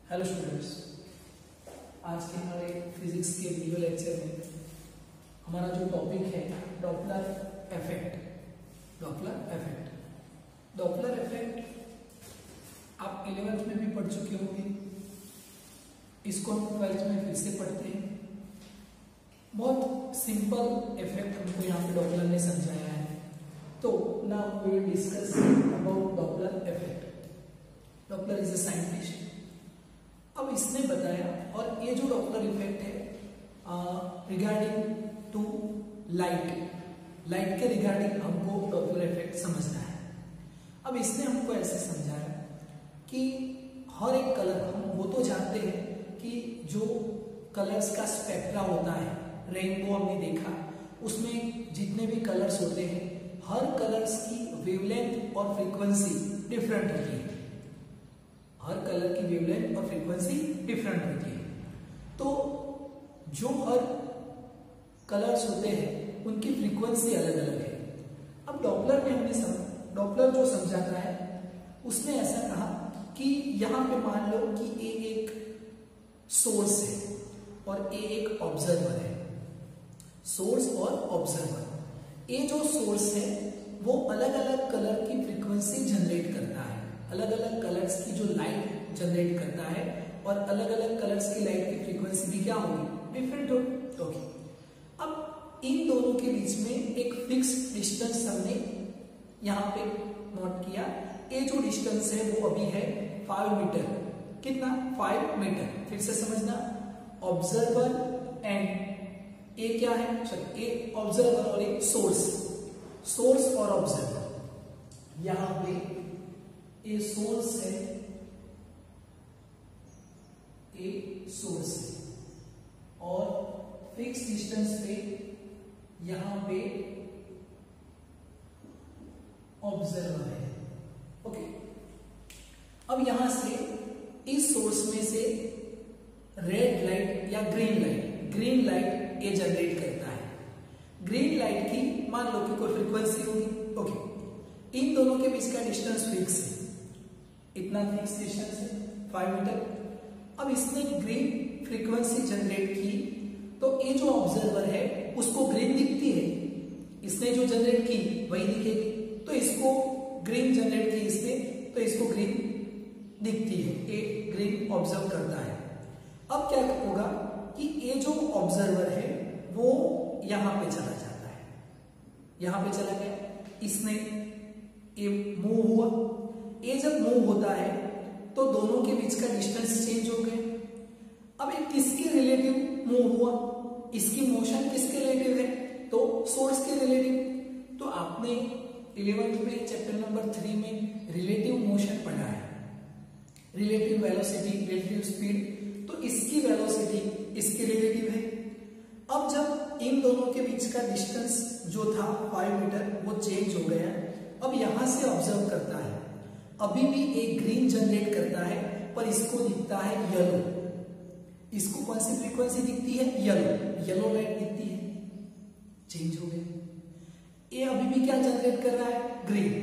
Hello students, आज के हमारे फिजिक्स के वीडियो लेक्चर में हमारा जो टॉपिक है डॉपलर इफेक्ट। डॉपलर इफेक्ट आप 11th में भी पढ़ चुके होंगे, इसको हम 12th में फिर से पढ़ते हैं। बहुत सिंपल इफेक्ट हमको यहाँ पे डॉपलर ने समझाया है। तो now we will discuss about Doppler effect. Doppler is a scientist. अब इसने बताया, और ये जो डॉपलर इफेक्ट है रिगार्डिंग टू लाइट के रिगार्डिंग हमको डॉपलर इफेक्ट समझना है। अब इसने हमको ऐसे समझाया कि हर एक कलर, हम वो तो जानते हैं कि जो कलर्स का स्पेक्ट्रा होता है, रेनबो हमने देखा, उसमें जितने भी कलर्स होते हैं हर कलर्स की वेवलेंथ और फ्रीक्वेंसी डिफरेंट होती है। हर कलर की वेवलेंथ और फ्रीक्वेंसी डिफरेंट होती है। तो जो हर कलर्स होते हैं उनकी फ्रीक्वेंसी अलग अलग है। अब डॉपलर में हमने डॉपलर जो समझाता है उसने ऐसा कहा कि यहां पे मान लो कि ए एक सोर्स है और ए एक ऑब्जर्वर है। सोर्स और ऑब्जर्वर, ये जो सोर्स है वो अलग अलग कलर की फ्रीक्वेंसी जनरेट करता है, अलग अलग कलर्स की जो लाइट जनरेट करता है, और अलग अलग कलर्स की लाइट की फ्रीक्वेंसी भी क्या होगी, डिफरेंट होगी। अब इन दोनों के बीच में एक फिक्स डिस्टेंस हमने यहाँ पे नोट किया। ये जो डिस्टेंस है वो अभी है 5 मीटर। कितना? 5 मीटर। फिर से समझना, ऑब्जर्वर एंड ए क्या है, सॉरी ए ऑब्जर्वर और एक सोर्स और ऑब्जर्वर। यहां पे ए सोर्स है, और फिक्स डिस्टेंस पे यहां पे ऑब्जर्वर है। ओके, अब यहां से इस सोर्स में से रेड लाइट या ग्रीन लाइट ये जनरेट करता है। ग्रीन लाइट की मान लो कि कोई फ्रीक्वेंसी होगी। ओके, इन दोनों के बीच का डिस्टेंस फिक्स है, इतना फिक्स डिस्टेंस है 5 मीटर। अब इसने ग्रीन फ्रीक्वेंसी जनरेट की तो ये जो ऑब्जर्वर है उसको ग्रीन दिखती है, इसने जो जनरेट की वही दिखेगी। तो इसको ग्रीन जनरेट की इसने, तो इसको ग्रीन दिखती है, ये ग्रीन ऑब्जर्व करता है। अब क्या होगा कि ये जो ऑब्जर्वर है वो यहां पे चला जाता है, यहां पे चला गया, इसने ये मूव हुआ। ये जब मूव होता है तो दोनों के बीच का डिस्टेंस चेंज हो गया। अब ये किसके रिलेटिव मूव हुआ, इसकी मोशन किसके रिलेटिव है, तो सोर्स के रिलेटिव। तो आपने 11th में चैप्टर नंबर 3 में रिलेटिव मोशन पढ़ा है, रिलेटिव वेलोसिटी, रिलेटिव स्पीड। तो इसकी वेलोसिटी इसके रिलेटिव है। अब जब इन दोनों के बीच का डिस्टेंस जो था 5 मीटर वो चेंज हो गया। अब यहां से ऑब्जर्व करता है, अभी भी एक ग्रीन जनरेट करता है, पर इसको दिखता है येलो। इसको कौन सी फ्रीक्वेंसी दिखती है, येलो लाइट दिखती है, चेंज हो गई। ये अभी भी क्या जनरेट कर रहा है, ग्रीन।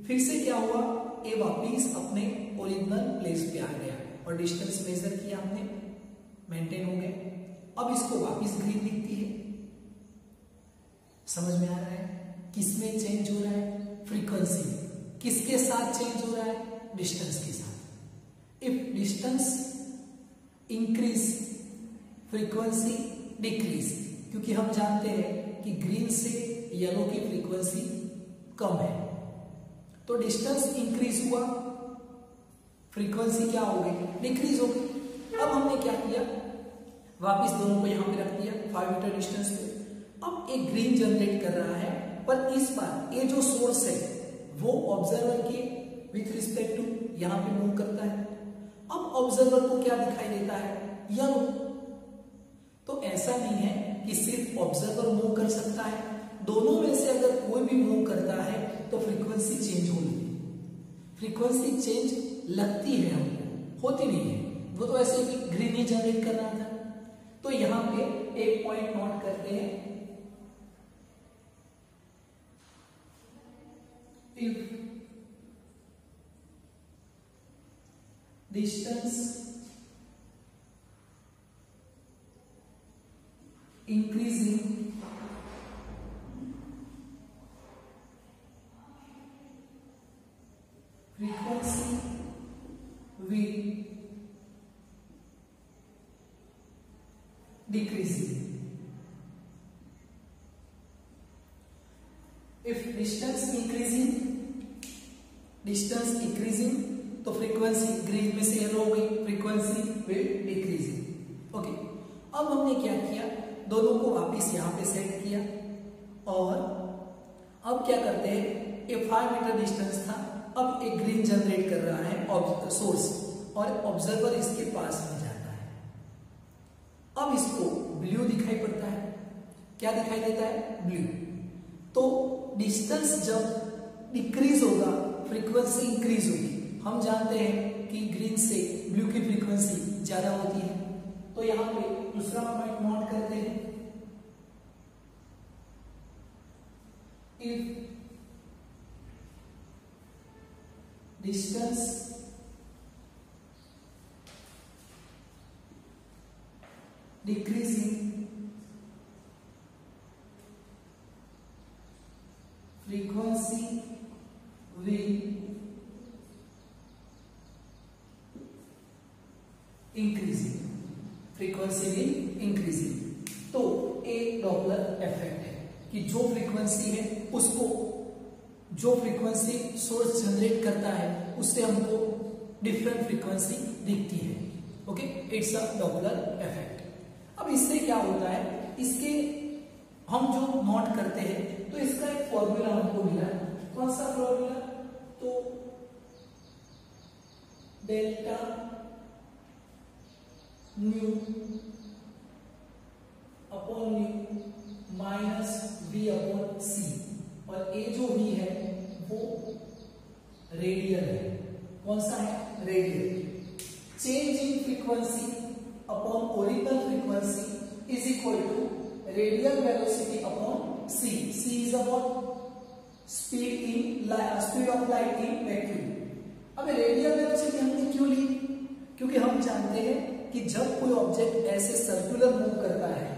फिर से क्या हुआ, ये वापिस अपने ओरिजिनल प्लेस पे आ गया और डिस्टेंस मेजर किया हमने, मेंटेन हो गए। अब इसको वापिस ग्रीन दिखती है। समझ में आ रहा है किसमें चेंज हो रहा है, फ्रीक्वेंसी। किसके साथ चेंज हो रहा है, डिस्टेंस के साथ। If distance increase, frequency decrease, क्योंकि हम जानते हैं कि ग्रीन से येलो की फ्रीक्वेंसी कम है। तो डिस्टेंस इंक्रीज हुआ, फ्रीक्वेंसी क्या हो गई, डिक्रीज हो गई। अब हमने क्या किया, वापिस दोनों को यहां पे रख दिया 5 मीटर डिस्टेंस पे। अब एक ग्रीन जनरेट कर रहा है, पर इस बार ये जो सोर्स है वो ऑब्जर्वर के विथ रिस्पेक्ट टू यहां पे मूव करता है। अब ऑब्जर्वर को क्या दिखाई देता है, येलो। तो ऐसा नहीं है कि सिर्फ ऑब्जर्वर मूव कर सकता है, दोनों में से अगर कोई भी मूव करता है तो फ्रीक्वेंसी चेंज होगी। फ्रीक्वेंसी चेंज लगती है हमको, होती नहीं है, वो तो ऐसे भी ग्रीन ही जनरेट कर रहा था। तो यहां पे एक पॉइंट नोट करते हैं, if distance increasing frequency with decreasing. If distance increasing तो frequency ग्रीन में से येलो हो गई, frequency will decreasing. ओके, अब हमने क्या किया, दोनों को वापस यहाँ पे सेट किया और अब क्या करते हैं, ये 5 मीटर डिस्टेंस था, अब एक ग्रीन जनरेट कर रहा है सोर्स और ऑब्जर्वर इसके पास में जाता है। अब इसको ब्लू दिखाई पड़ता है, क्या दिखाई देता है, ब्लू। तो डिस्टेंस जब डिक्रीज होगा फ्रीक्वेंसी इंक्रीज होगी। हम जानते हैं कि ग्रीन से ब्लू की फ्रीक्वेंसी ज्यादा होती है। तो यहां पे दूसरा पॉइंट नोट करते हैं, if distance decreasing frequency will increasing, frequency will increasing। तो एक डॉपलर इफेक्ट है कि जो फ्रीक्वेंसी है उसको, जो फ्रीक्वेंसी सोर्स जनरेट करता है उससे हमको डिफरेंट फ्रीक्वेंसी दिखती है। Okay, it's a Doppler effect. अब इससे क्या होता है, इसके हम जो नोट करते हैं तो इसका एक फॉर्मूला हमको मिला है। कौन सा फॉर्मूला, तो delta nu upon nu minus V upon C, और ए जो भी है वो रेडियल है। कौन सा है, radial. Change in frequency upon original frequency is equal to radial velocity upon c. C is about speed of light in vacuum. अब रेडियल वेलोसिटी हमने क्यों ली, क्योंकि हम जानते हैं कि जब कोई ऑब्जेक्ट ऐसे सर्कुलर मूव करता है,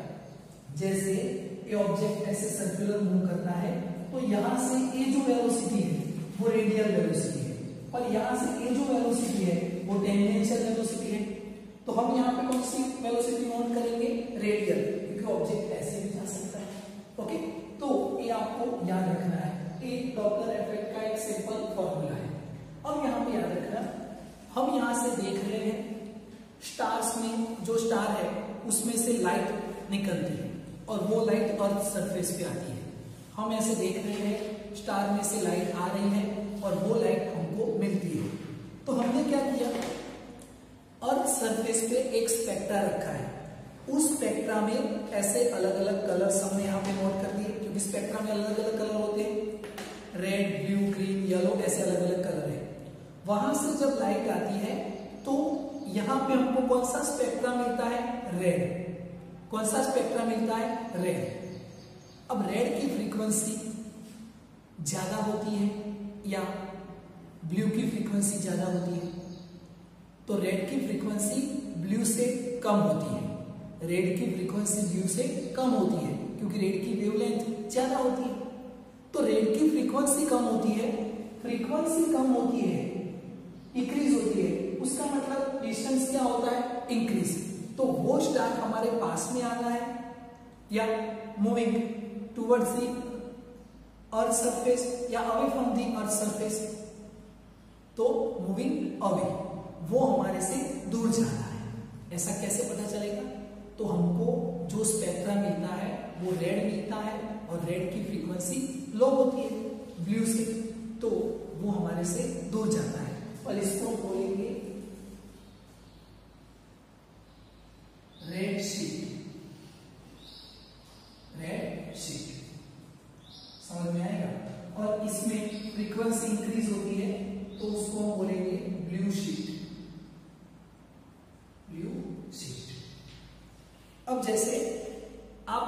जैसे ये ऑब्जेक्ट ऐसे सर्कुलर मूव करता है, तो यहां से ये जो वेलोसिटी है वो रेडियल वेलोसिटी है और यहां से ये जो वेलोसिटी है वो टेंजेंशियल वेलोसिटी है। तो हम यहाँ पे कौन सी वेलोसिटी नोट करेंगे, रेडियल, क्योंकि ऑब्जेक्ट ऐसे भी जा सकता है। ओके, तो ये आपको याद रखना है, ये डॉपलर इफेक्ट का एक सिंपल फॉर्मूला है। अब यहाँ पे याद रखना, हम यहाँ से देख रहे हैं स्टार्स में, जो स्टार है उसमें से लाइट निकलती है और वो लाइट अर्थ सरफेस पे आती है। हम ऐसे देख रहे हैं स्टार में से लाइट आ रही है और वो लाइट हमको मिलती है। तो हमने क्या किया, अर्थ सरफेस पे एक स्पेक्ट्रा रखा है, उस स्पेक्ट्रा में ऐसे अलग अलग कलर्स हमने यहाँ पे नोट कर दिए, क्योंकि स्पेक्ट्रा में अलग अलग कलर होते हैं, रेड, ब्लू, ग्रीन, येलो, ऐसे अलग अलग कलर है। वहां से जब लाइट आती है तो यहाँ पे हमको कौन सा स्पेक्ट्रा मिलता है, रेड। कौन सा स्पेक्ट्रा मिलता है, रेड। अब रेड की फ्रीक्वेंसी ज्यादा होती है या ब्लू की फ्रीक्वेंसी ज्यादा होती है, तो रेड की फ्रीक्वेंसी ब्लू से कम होती है। रेड की फ्रीक्वेंसी ब्लू से कम होती है क्योंकि रेड की वेवलेंथ ज्यादा होती है। तो रेड की फ्रीक्वेंसी कम होती है, फ्रीक्वेंसी कम होती है, इंक्रीज होती है, उसका मतलब डिस्टेंस क्या होता है, इंक्रीज। तो वो स्टार हमारे पास में आना है या moving towards the earth surface या away from the earth surface, तो मूविंग अवे, वो हमारे से दूर जाना है। ऐसा कैसे पता चलेगा, तो हमको जो स्पेक्ट्रा मिलता है वो रेड मिलता है और रेड की फ्रीक्वेंसी लो होती है ब्लू से, तो वो हमारे से दूर जाता है और इसको बोलेंगे रेड शीट। रेड शीट समझ में आएगा। और इसमें फ्रीक्वेंसी इंक्रीज होती है तो उसको हम बोलेंगे ब्लू शीट। Blue sheet. अब जैसे आप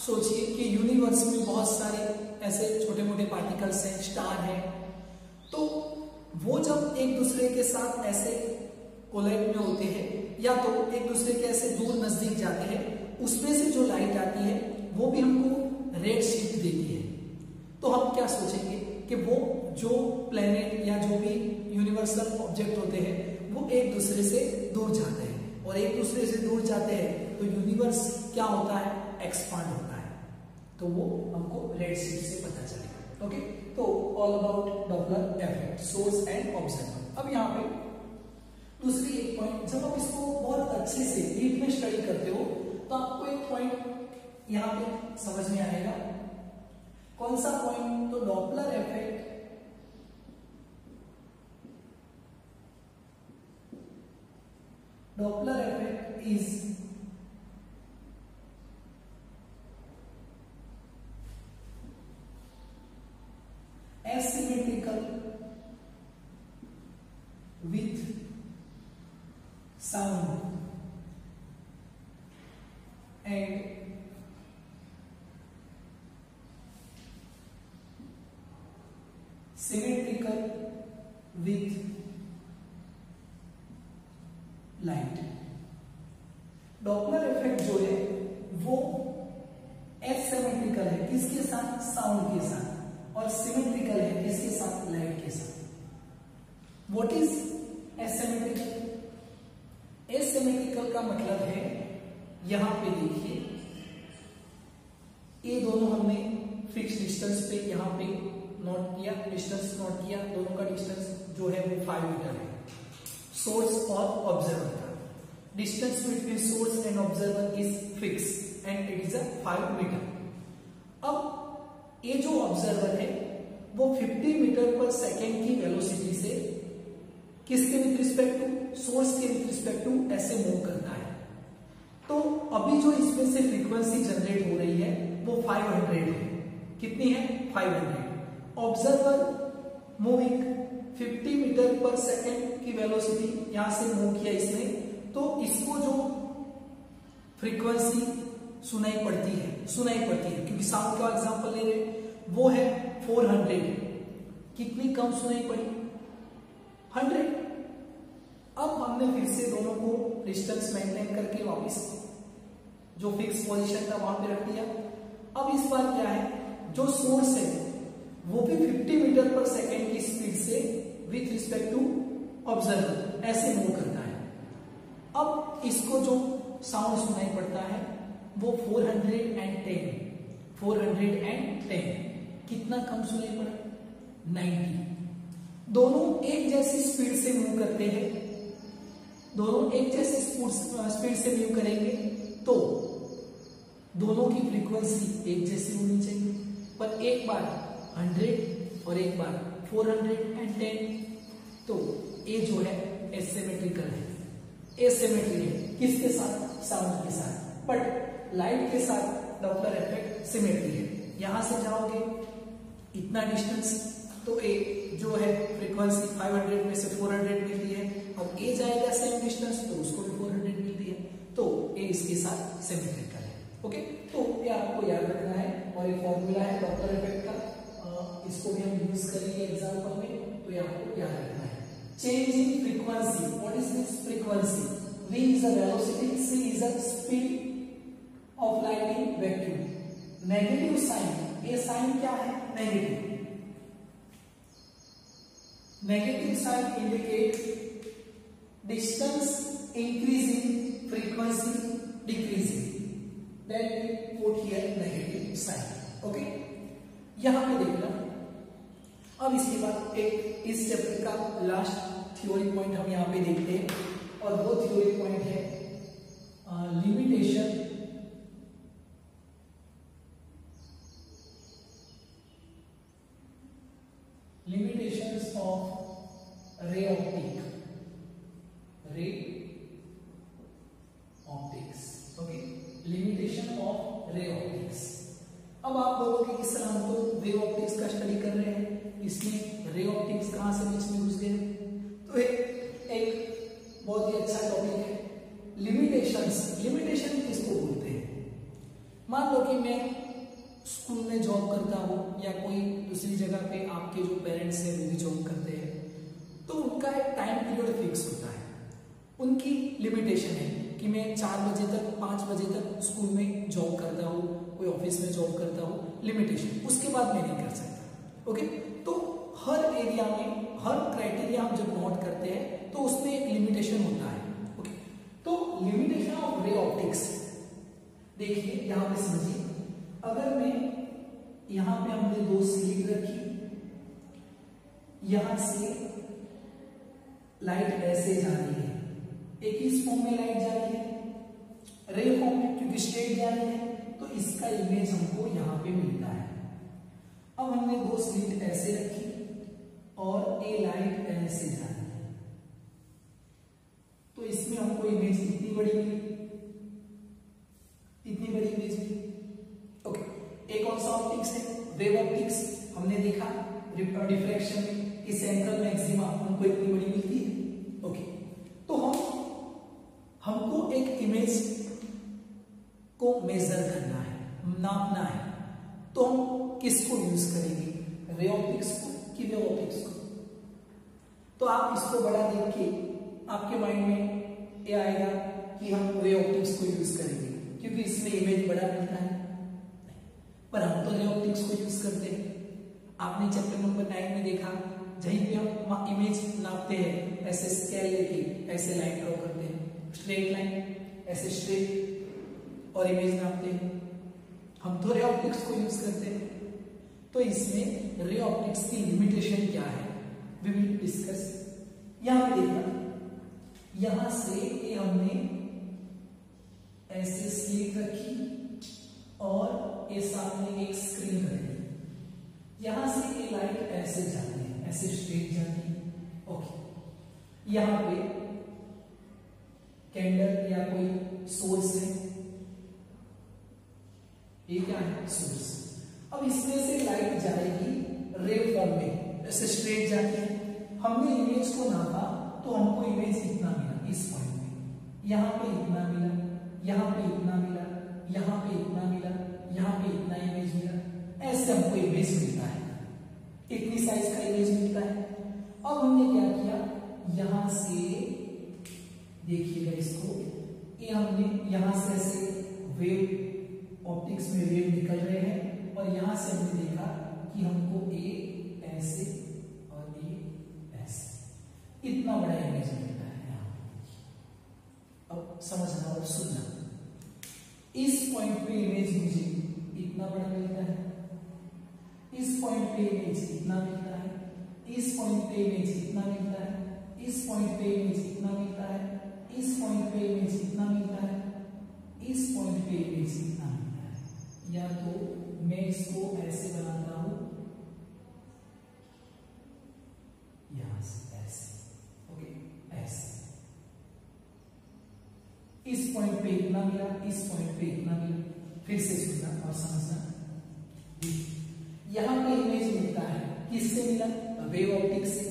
सोचिए कि यूनिवर्स में बहुत सारे ऐसे छोटे मोटे पार्टिकल्स हैं, स्टार हैं, तो वो जब एक दूसरे के साथ ऐसे कोलाइड में होते हैं या तो एक दूसरे के ऐसे दूर नजदीक जाते हैं उसमें से जो लाइट आती है वो भी हमको रेड शिफ्ट देती है। तो हम क्या सोचेंगे कि वो जो प्लेनेट या जो भी यूनिवर्सल ऑब्जेक्ट होते हैं वो एक दूसरे से दूर जाते हैं, और एक दूसरे से दूर जाते हैं तो यूनिवर्स क्या होता है, एक्सपांड होता है। तो वो हमको रेड शिफ्ट से पता चलेगा। ओके, तो all about Doppler effect, source and observer. अब यहाँ पे दूसरी एक पॉइंट, जब आप इसको बहुत अच्छे से डीप में स्टडी करते हो तो आपको एक पॉइंट यहाँ पे समझ में आएगा। कौन सा पॉइंट? तो Doppler effect is asymmetrical with sound and symmetrical with light। Doppler effect जो है वो एसिमेट्रिकल है, किसके साथ? साउंड के साथ, और सिमेट्रिकल है किसके साथ? लाइट के साथ। What is asymmetrical? एसिमेट्रिकल का मतलब है, यहां पे देखिए ये दोनों हमने फिक्स डिस्टेंस पे यहां पे नोट किया, डिस्टेंस नोट किया, दोनों का डिस्टेंस जो है वो 5 मीटर है, सोर्स और ऑब्जर्वर का। Distance between source and observer is fix and it is 5 metre. अब ये जो ऑब्जर्वर है वो 50 मीटर पर सेकेंड की वेलोसिटी से किसके विद रिस्पेक्ट टू? सोर्स के विद रिस्पेक्ट टू ऐसे मूव करता है। तो अभी जो इसमें से फ्रीक्वेंसी जनरेट हो रही है वो 500 है। कितनी है? 500। ऑब्जर्वर मूविंग 50 मीटर पर सेकेंड की वेलोसिटी यहां से मूव किया इसने, तो इसको जो फ्रीक्वेंसी सुनाई पड़ती है क्योंकि साउंड का एग्जांपल ले रहे, वो है 400। कितनी कम सुनाई पड़ी? 100। अब हमने फिर से दोनों को डिस्टेंस मेंटेन करके वापस जो फिक्स पोजीशन था वहां पे रख दिया। अब इस बार क्या है, जो सोर्स है वो भी 50 मीटर पर सेकेंड की स्पीड से विथ रिस्पेक्ट टू ऑब्जर्वर ऐसे मूव करता है। अब इसको जो साउंड सुनाई पड़ता है वो 410। कितना कम सुनाई पड़ा? 90। दोनों एक जैसी स्पीड से मूव करते हैं, दोनों एक जैसी स्पीड से मूव करेंगे तो दोनों की फ्रीक्वेंसी एक जैसी होनी चाहिए, पर एक बार 100 और एक बार 410, तो ये जो है एसिमेट्रिकल है। एसिमेट्री है किसके साथ? साउंड के साथ। बट लाइट के साथ डॉपलर इफेक्ट सिमेट्री है। यहां से जाओगे इतना डिस्टेंस, तो ए जो है फ्रीक्वेंसी 500 में से 400 मिलती है। अब ए जाएगा सेम डिस्टेंस तो उसको भी 400 मिलती है, तो ए इसके साथ सिमेट्रिकल है। ओके, तो ये आपको याद रखना है, और एक फॉर्मूला है डॉपलर इफेक्ट का, इसको भी हम यूज करेंगे एग्जांपल में, तो ये आपको याद रखना है। Change in frequency, what is this frequency? v is a velocity, c is a speed of light in vacuum। Negative sign, ये साइन क्या है? Negative. Negative sign indicate distance increasing, frequency decreasing, that we put here negative sign. Okay, यहां पे देखना। अब इसके बाद एक इस चैप्टर का लास्ट थ्योरी पॉइंट हम यहां पे देखते हैं, और वो थ्योरी पॉइंट है limitation limitations of ray optics। Okay, limitation of ray optics. अब आप बोलोगे कि सर हम तो रे ऑप्टिक्स का स्टडी कर रहे हैं, इसमें रे ऑप्टिक्स कहां से बीच में घुस गए? तो एक बहुत ही अच्छा टॉपिक है लिमिटेशंस। लिमिटेशन किसको बोलते हैं? मान लो कि मैं स्कूल में जॉब करता हूँ, या कोई दूसरी जगह पे आपके जो पेरेंट्स हैं वो भी जॉब करते हैं, तो उनका एक टाइम पीरियड फिक्स होता है। उनकी लिमिटेशन है कि मैं 4 बजे तक 5 बजे तक स्कूल में जॉब करता हूँ, कोई ऑफिस में जॉब करता हूँ, लिमिटेशन, उसके बाद मैं नहीं कर सकता। ओके, तो हर एरिया में हर क्राइटेरिया हम जब नोट करते हैं तो उसमें एक लिमिटेशन होता है। ओके, तो लिमिटेशन ऑफ रे ऑप्टिक्स देखिए यहां पे समझिए, अगर मैं यहां पे हमने 2 स्लिट रखी, यहां से लाइट ऐसे जा रही है, एक इस फॉर्म में लाइट जा रही है रे फॉर्म में, क्योंकि स्ट्रेट जा रही है, तो इसका इमेज हमको यहां पे मिलता है। अब हमने 2 स्लिट ऐसे रखी और ए लाइट ऐसे जा रही है, तो इसमें हमको इमेज इतनी बड़ी मिली, इतनी बड़ी इमेज मिली। ओके, एक कौन सा ऑप्टिक्स है? Wave optics. हमने देखा डिफ्रैक्शन में कि सेंट्रल मैक्सिमा हमको इतनी बड़ी मिलती है। ओके, तो हमको एक इमेज को मेजर करना है, नापना है, तो हम किसको यूज करेंगे? रे ऑप्टिक्स को कि वेव ऑप्टिक्स को? तो आप इसको बड़ा देख के आपके माइंड में ये आएगा कि हम रे ऑप्टिक्स को यूज करेंगे क्योंकि इसमें इमेज बड़ा मिलता है, पर हम तो रे ऑप्टिक्स को यूज करते हैं। आपने चैप्टर नंबर 9 में देखा, जहीं पे हम इमेज नापते हैं, ऐसे स्केल लेके ऐसे लाइन ड्रॉ करते हैं, स्ट्रेट लाइन, ऐसे स्ट्रेट, और इमेज नापते हैं, हम तो रे ऑप्टिक्स को यूज करते हैं। तो इसमें रे ऑप्टिक्स की लिमिटेशन क्या है, वी विल डिस्कस। यहां पे देखना, यहां से ये हमने ऐसे स्लिट रखी और ये सामने एक स्क्रीन रखी, यहां से ये लाइट ऐसे जाती है, ऐसे स्ट्रेट जाती है। ओके, यहां पे कैंडल या कोई सोर्स है, ये क्या है? सोर्स। अब इसमें से लाइट जाएगी रे फॉर्म में, ऐसे स्ट्रेट जाती है। हमने इमेज को नापा तो हमको इमेज इतना मिला इस पॉइंट पे, यहां पे इतना मिला, यहां पे इतना मिला, यहां पे इतना मिला, यहां पे इतना इमेज मिला, ऐसे हमको इमेज मिलता है, इतनी साइज का इमेज मिलता है। अब हमने क्या किया, यहां से देखिएगा इसको, ये हमने यहां से ऐसे वेव ऑप्टिक्स में वेव निकल रहे हैं और यहां से हमने देखा कि हमको ए ऐसे और ए ऐसे, इतना बड़ा इमेज मिलता है यहां। अब समझना और सुनना, इस पॉइंट पे इमेज मुझे इतना बड़ा मिलता है, इस पॉइंट पे इमेज इतना मिलता है, इस पॉइंट पे इमेज इतना मिलता है, इस पॉइंट पे इमेज इतना मिलता है, इस पॉइंट पे इमेज इतना मिलता है, इस पॉइंट पे इमेज इतना मिलता है। या तो मैं इसको ऐसे बनाता हूं, यहां से ऐसे, ओके, ऐसे, इस पॉइंट पे इतना मिला, इस पॉइंट पे इतना मिला। फिर से सुनना और समझना, यहां पे इमेज मिलता है, किससे मिला? वेव ऑप्टिक्स से।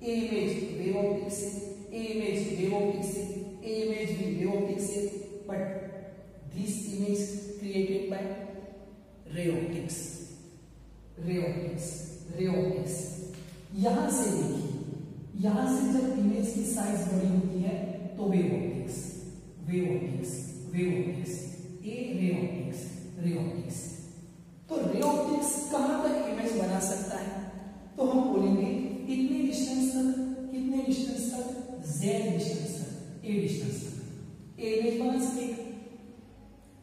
ए इमेज वेव ऑप्टिक्स से, ए इमेज वेव ऑप्टिक्स से, ए इमेज भी वेव ऑप्टिक्स से, but this image created by रे ऑप्टिक्स, रे ऑप्टिक्स, रे ऑप्टिक्स। यहां से देखिए, यहां से जब इमेज की साइज बड़ी होती है तो wave optics, wave optics, wave optics, a ray optics, ray optics. तो रे ऑप्टिक्स कहां तक इमेज बना सकता है? तो हम बोलेंगे इतने डिस्टेंस तक, कितने डिस्टेंस तक? Z डिस्टेंस तक, A डिस्टेंस तक ए इमेज बना सकेगा।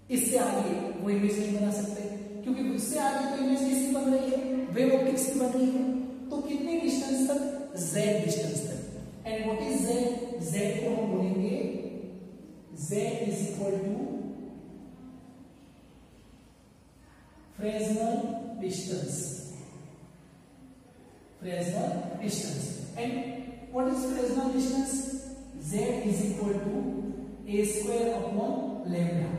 इससे आगे वो इमेज नहीं बना सकते, क्योंकि उससे आगे तो इमेज किसकी बन रही है? वेव ऑप्टिक्स की बन रही है। तो कितने डिस्टेंस तक? Z डिस्टेंस तक। And what is Z? Z को हम बोलेंगे Z is equal to Fresnel distance, Fresnel distance. And what is Fresnel distance? Z is equal to a square upon lambda.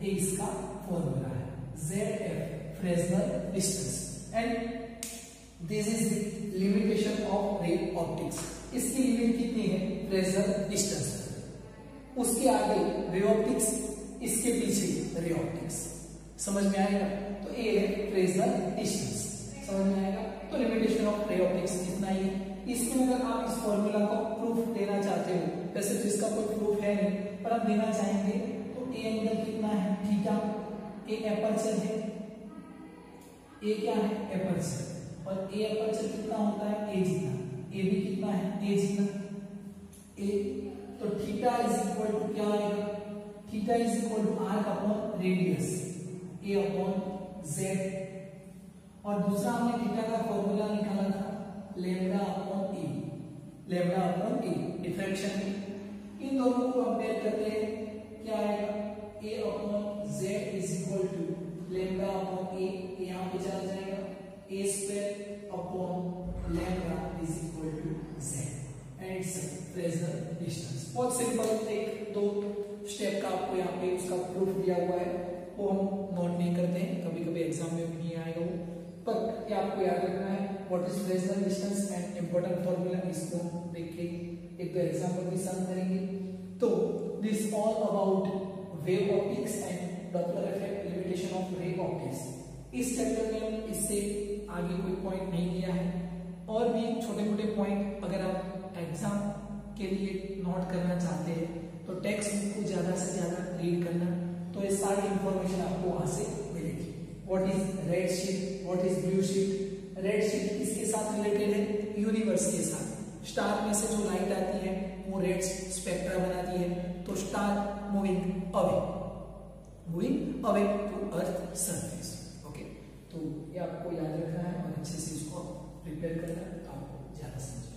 A इसका फॉर्मूला है, ZF Fresnel distance. And this is the limitation of ray optics. इसकी limit कितनी है? Fresnel distance. उसके आगे ray optics, इसके पीछे ray optics. समझ में आएगा? तो ए है फ्रेस्नेल डिस्टेंस, समझ में आएगा? तो लिमिटेशन ऑफ रे ऑप्टिक्स इतना ही। इसके अगर आप इस फॉर्मूला को प्रूफ देना चाहते हो, वैसे तो इसका कोई प्रूफ है नहीं, पर हम देना चाहेंगे तो ए एंगल कितना है थीटा, ए एपर्चर है, ए क्या है एपर्चर, और ए एपर्चर कितना होता है ए जितना, ए भी कितना है ए जितना, ए तो थीटा इज इक्वल टू क्या आएगा, theta is equal to arc upon radius A upon Z, और दूसरा हमने थीटा का फॉर्मूला निकाला था lambda upon A, lambda upon A diffraction में। इन दोनों को कंपेयर करते हैं क्या आएगा, A upon Z is equal to lambda upon A, यहाँ पे चला जाएगा A square upon lambda is equal to Z and it's pressure distance. बहुत सिंपल एक दो स्टेप का आपको यहाँ पे उसका प्रूफ दिया हुआ है, वो हम नोट नहीं करते हैं, कभी कभी एग्जाम में भी नहीं आएगा वो, पर ये आपको याद रखना है what is pressure distance and important formula. इसको देख के एक दो एग्जांपल भी सॉल्व करेंगे। तो this all about wave optics and Doppler effect, limitation of ray optics. इस चैप्टर में हम इससे आगे कोई पॉइंट नहीं लिया है, और भी छोटे मोटे पॉइंट अगर आप एग्जाम के लिए नोट करना चाहते हैं तो टेक्स्ट बुक को ज्यादा से ज्यादा रीड करना, तो ये सारी इंफॉर्मेशन आपको वहां से मिलेगी। What is red sheet, what is blue sheet. Red sheet किसके साथ रिलेटेड है, यूनिवर्स के साथ। स्टार में से जो लाइट आती है वो रेड स्पेक्ट्रा बनाती है, तो star moving away to earth surface. Okay, तो ये आपको याद रखना है और अच्छे से इसको प्रिपेयर करना है, तो आपको ज्यादा समझ